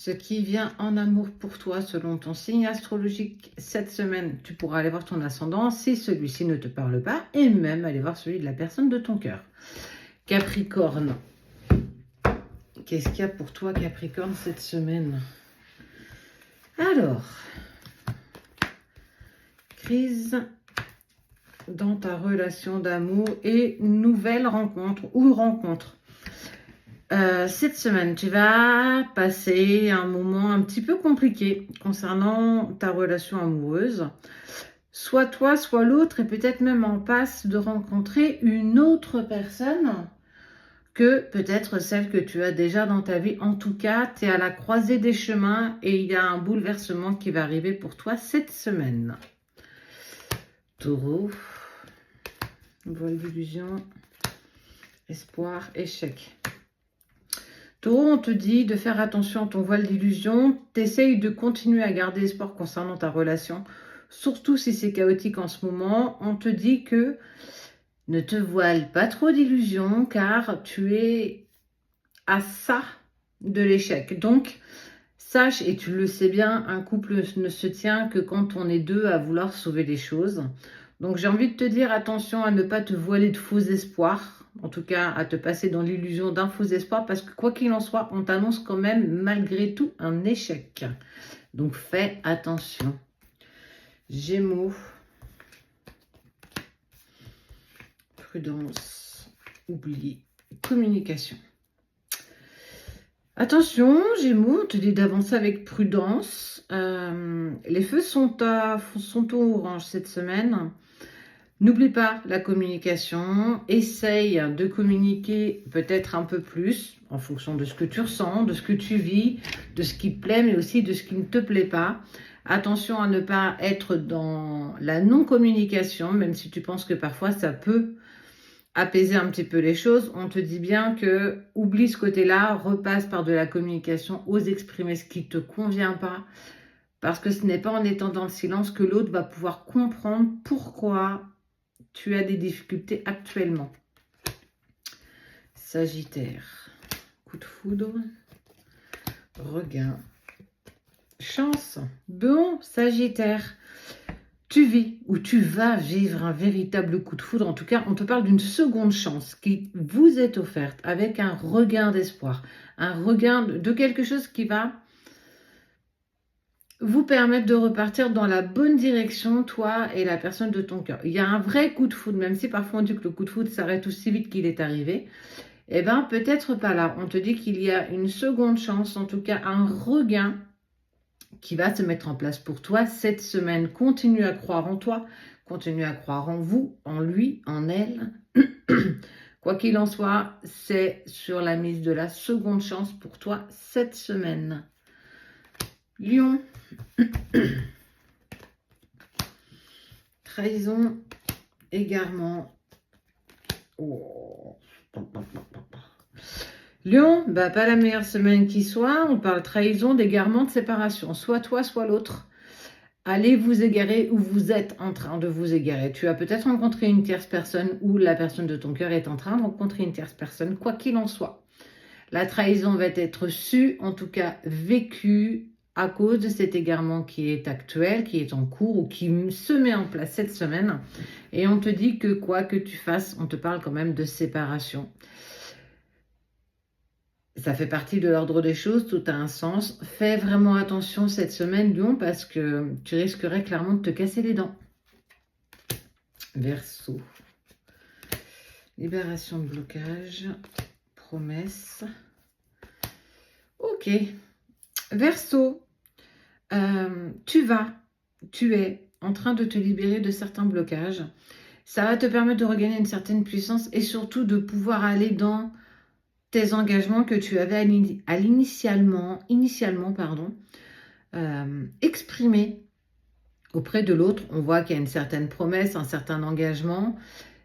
ce qui vient en amour pour toi selon ton signe astrologique cette semaine. Tu pourras aller voir ton ascendant si celui-ci ne te parle pas et même aller voir celui de la personne de ton cœur. Capricorne. Qu'est-ce qu'il y a pour toi, Capricorne, cette semaine? Alors, crise dans ta relation d'amour et nouvelle rencontre ou rencontre. Cette semaine, tu vas passer un moment un petit peu compliqué concernant ta relation amoureuse. Soit toi, soit l'autre est peut-être même en passe de rencontrer une autre personne que peut-être celle que tu as déjà dans ta vie. En tout cas, tu es à la croisée des chemins et il y a un bouleversement qui va arriver pour toi cette semaine. Taureau, voile d'illusion, espoir, échec. Taureau, on te dit de faire attention à ton voile d'illusion. T'essayes de continuer à garder espoir concernant ta relation, surtout si c'est chaotique en ce moment. On te dit que ne te voile pas trop d'illusions car tu es à ça de l'échec. Donc, sache, et tu le sais bien, un couple ne se tient que quand on est deux à vouloir sauver les choses. Donc, j'ai envie de te dire attention à ne pas te voiler de faux espoirs. En tout cas, à te passer dans l'illusion d'un faux espoir, parce que quoi qu'il en soit, on t'annonce quand même, malgré tout, un échec. Donc, fais attention. Gémeaux. Prudence. Oublie. Communication. Attention, Gémeaux, on te dit d'avancer avec prudence. Les feux sont au orange cette semaine. N'oublie pas la communication, essaye de communiquer peut-être un peu plus en fonction de ce que tu ressens, de ce que tu vis, de ce qui te plaît, mais aussi de ce qui ne te plaît pas. Attention à ne pas être dans la non-communication, même si tu penses que parfois ça peut apaiser un petit peu les choses. On te dit bien que oublie ce côté-là, repasse par de la communication, ose exprimer ce qui ne te convient pas, parce que ce n'est pas en étant dans le silence que l'autre va pouvoir comprendre pourquoi tu as des difficultés actuellement. Sagittaire, coup de foudre, regain, chance. Bon, Sagittaire, tu vis ou tu vas vivre un véritable coup de foudre. En tout cas, on te parle d'une seconde chance qui vous est offerte avec un regain d'espoir, un regain de quelque chose qui va vous permettre de repartir dans la bonne direction, toi et la personne de ton cœur. Il y a un vrai coup de foudre, même si parfois on dit que le coup de foudre s'arrête aussi vite qu'il est arrivé. Eh bien, peut-être pas là. On te dit qu'il y a une seconde chance, en tout cas un regain qui va se mettre en place pour toi cette semaine. Continue à croire en toi, continue à croire en vous, en lui, en elle. Quoi qu'il en soit, c'est sur la mise de la seconde chance pour toi cette semaine. Lion. Trahison, égarement. Oh. Lion, pas la meilleure semaine qui soit. On parle trahison, d'égarement, de séparation. Soit toi, soit l'autre. Allez vous égarer ou vous êtes en train de vous égarer. Tu as peut-être rencontré une tierce personne ou la personne de ton cœur est en train de rencontrer une tierce personne. Quoi qu'il en soit, la trahison va être sue, en tout cas vécue, à cause de cet égarement qui est actuel, qui est en cours ou qui se met en place cette semaine. Et on te dit que quoi que tu fasses, on te parle quand même de séparation. Ça fait partie de l'ordre des choses, tout a un sens. Fais vraiment attention cette semaine, Lion, parce que tu risquerais clairement de te casser les dents. Verseau. Libération de blocage. Promesse. Ok. Verseau, tu es en train de te libérer de certains blocages. Ça va te permettre de regagner une certaine puissance et surtout de pouvoir aller dans tes engagements que tu avais initialement exprimés auprès de l'autre. On voit qu'il y a une certaine promesse, un certain engagement.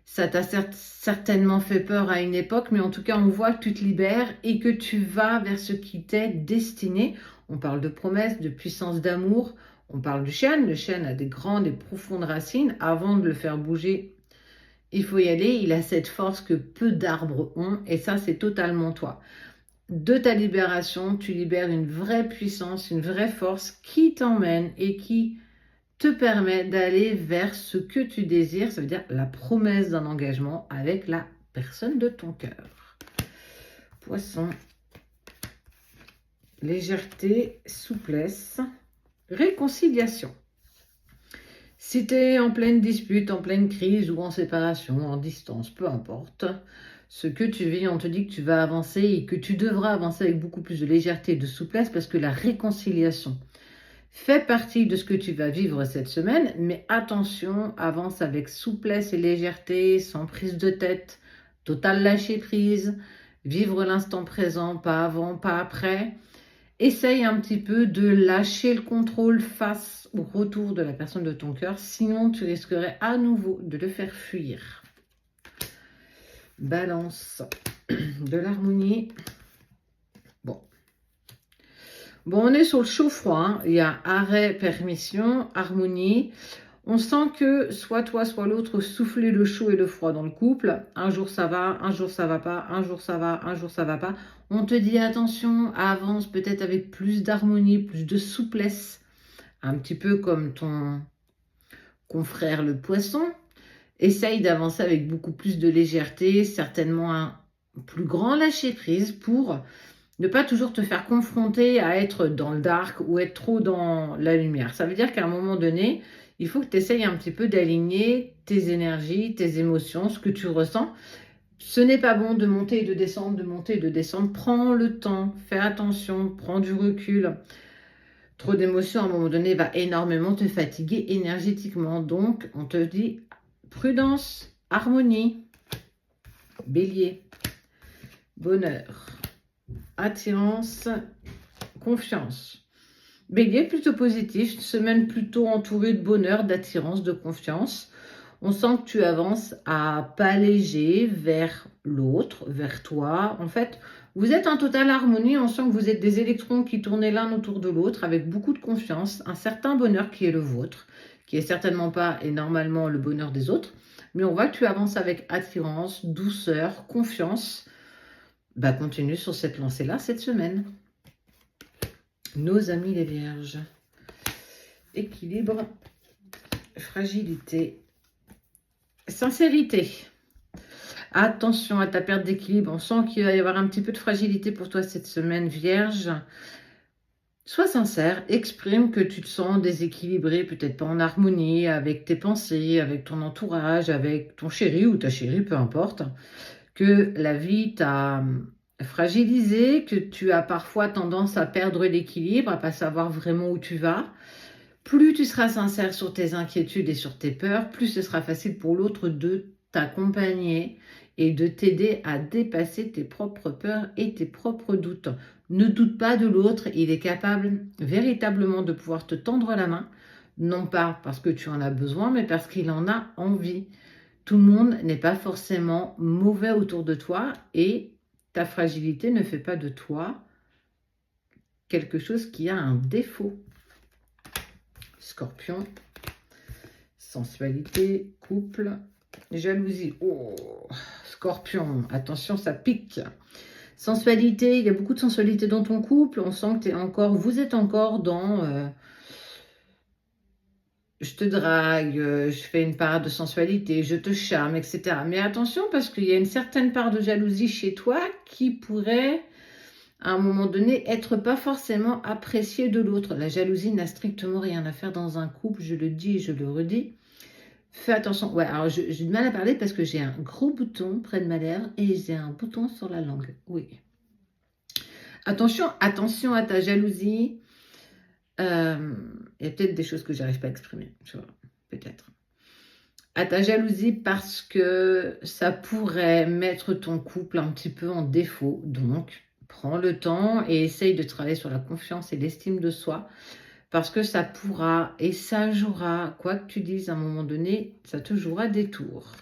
Ça t'a certainement fait peur à une époque, mais en tout cas, on voit que tu te libères et que tu vas vers ce qui t'est destiné. On parle de promesse, de puissance d'amour. On parle du chêne. Le chêne a des grandes et profondes racines. Avant de le faire bouger, il faut y aller. Il a cette force que peu d'arbres ont et ça, c'est totalement toi. de ta libération, tu libères une vraie puissance, une vraie force qui t'emmène et qui te permet d'aller vers ce que tu désires, ça veut dire la promesse d'un engagement avec la personne de ton cœur. Poisson, légèreté, souplesse, réconciliation. Si tu es en pleine dispute, en pleine crise ou en séparation, en distance, peu importe, ce que tu vis, on te dit que tu vas avancer et que tu devras avancer avec beaucoup plus de légèreté et de souplesse parce que la réconciliation fait partie de ce que tu vas vivre cette semaine, mais attention, avance avec souplesse et légèreté, sans prise de tête, total lâcher prise, vivre l'instant présent, pas avant, pas après. Essaye un petit peu de lâcher le contrôle face au retour de la personne de ton cœur, sinon tu risquerais à nouveau de le faire fuir. Balance, de l'harmonie. Bon, on est sur le chaud-froid, hein. Il y a arrêt, permission, harmonie. On sent que soit toi, soit l'autre soufflez le chaud et le froid dans le couple. Un jour ça va, un jour ça va pas, un jour ça va, un jour ça va pas. On te dit attention, avance peut-être avec plus d'harmonie, plus de souplesse. Un petit peu comme ton confrère le poisson. Essaye d'avancer avec beaucoup plus de légèreté, certainement un plus grand lâcher-prise pour ne pas toujours te faire confronter à être dans le dark ou être trop dans la lumière. Ça veut dire qu'à un moment donné, il faut que tu essayes un petit peu d'aligner tes énergies, tes émotions, ce que tu ressens. Ce n'est pas bon de monter et de descendre, de monter et de descendre. Prends le temps, fais attention, prends du recul. Trop d'émotions, à un moment donné, va énormément te fatiguer énergétiquement. Donc, on te dit prudence, harmonie, bélier, bonheur, attirance, confiance. Bélier, plutôt positif, semaine plutôt entourée de bonheur, d'attirance, de confiance. On sent que tu avances à pas léger vers l'autre, vers toi. En fait, vous êtes en totale harmonie. On sent que vous êtes des électrons qui tournent l'un autour de l'autre avec beaucoup de confiance. Un certain bonheur qui est le vôtre, qui est certainement pas et normalement le bonheur des autres. Mais on voit que tu avances avec attirance, douceur, confiance. Bah, continue sur cette lancée-là cette semaine. Nos amis les vierges. Équilibre, fragilité, sincérité. Attention à ta perte d'équilibre. On sent qu'il va y avoir un petit peu de fragilité pour toi cette semaine, vierge. Sois sincère, exprime que tu te sens déséquilibré, peut-être pas en harmonie avec tes pensées, avec ton entourage, avec ton chéri ou ta chérie, peu importe. Que la vie t'a fragilisé, que tu as parfois tendance à perdre l'équilibre, à pas savoir vraiment où tu vas. Plus tu seras sincère sur tes inquiétudes et sur tes peurs, plus ce sera facile pour l'autre de t'accompagner et de t'aider à dépasser tes propres peurs et tes propres doutes. Ne doute pas de l'autre, il est capable véritablement de pouvoir te tendre la main, non pas parce que tu en as besoin, mais parce qu'il en a envie. Tout le monde n'est pas forcément mauvais autour de toi et ta fragilité ne fait pas de toi quelque chose qui a un défaut. Scorpion, sensualité, couple, jalousie. Oh, Scorpion, attention, ça pique. Sensualité, il y a beaucoup de sensualité dans ton couple. On sent que vous êtes encore dans je te drague, je fais une part de sensualité, je te charme, etc. Mais attention, parce qu'il y a une certaine part de jalousie chez toi qui pourrait, à un moment donné, être pas forcément appréciée de l'autre. La jalousie n'a strictement rien à faire dans un couple, je le dis et je le redis. Fais attention. Ouais, alors j'ai du mal à parler parce que j'ai un gros bouton près de ma lèvre et j'ai un bouton sur la langue. Oui. Attention à ta jalousie. Il y a peut-être des choses que j'arrive pas à exprimer, tu vois, peut-être. À ta jalousie parce que ça pourrait mettre ton couple un petit peu en défaut. Donc, prends le temps et essaye de travailler sur la confiance et l'estime de soi. Parce que ça pourra et ça jouera, quoi que tu dises à un moment donné, ça te jouera des tours.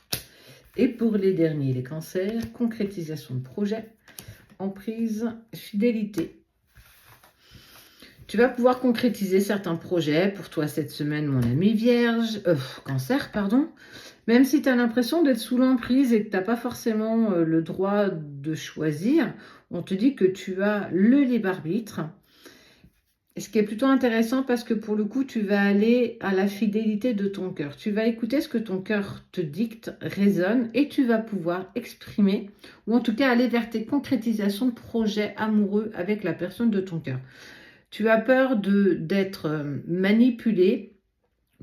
Et pour les derniers, les cancers, concrétisation de projet, emprise, fidélité. Tu vas pouvoir concrétiser certains projets pour toi cette semaine, mon ami Vierge, Cancer, pardon. Même si tu as l'impression d'être sous l'emprise et que tu n'as pas forcément le droit de choisir, on te dit que tu as le libre arbitre. Ce qui est plutôt intéressant parce que pour le coup, tu vas aller à la fidélité de ton cœur. Tu vas écouter ce que ton cœur te dicte, résonne, et tu vas pouvoir exprimer, ou en tout cas aller vers tes concrétisations de projets amoureux avec la personne de ton cœur. Tu as peur d'être manipulé.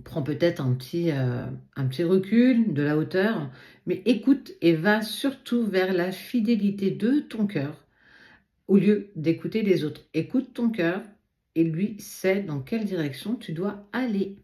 Prends peut-être un petit recul, de la hauteur, mais écoute et va surtout vers la fidélité de ton cœur au lieu d'écouter les autres. Écoute ton cœur et lui sait dans quelle direction tu dois aller.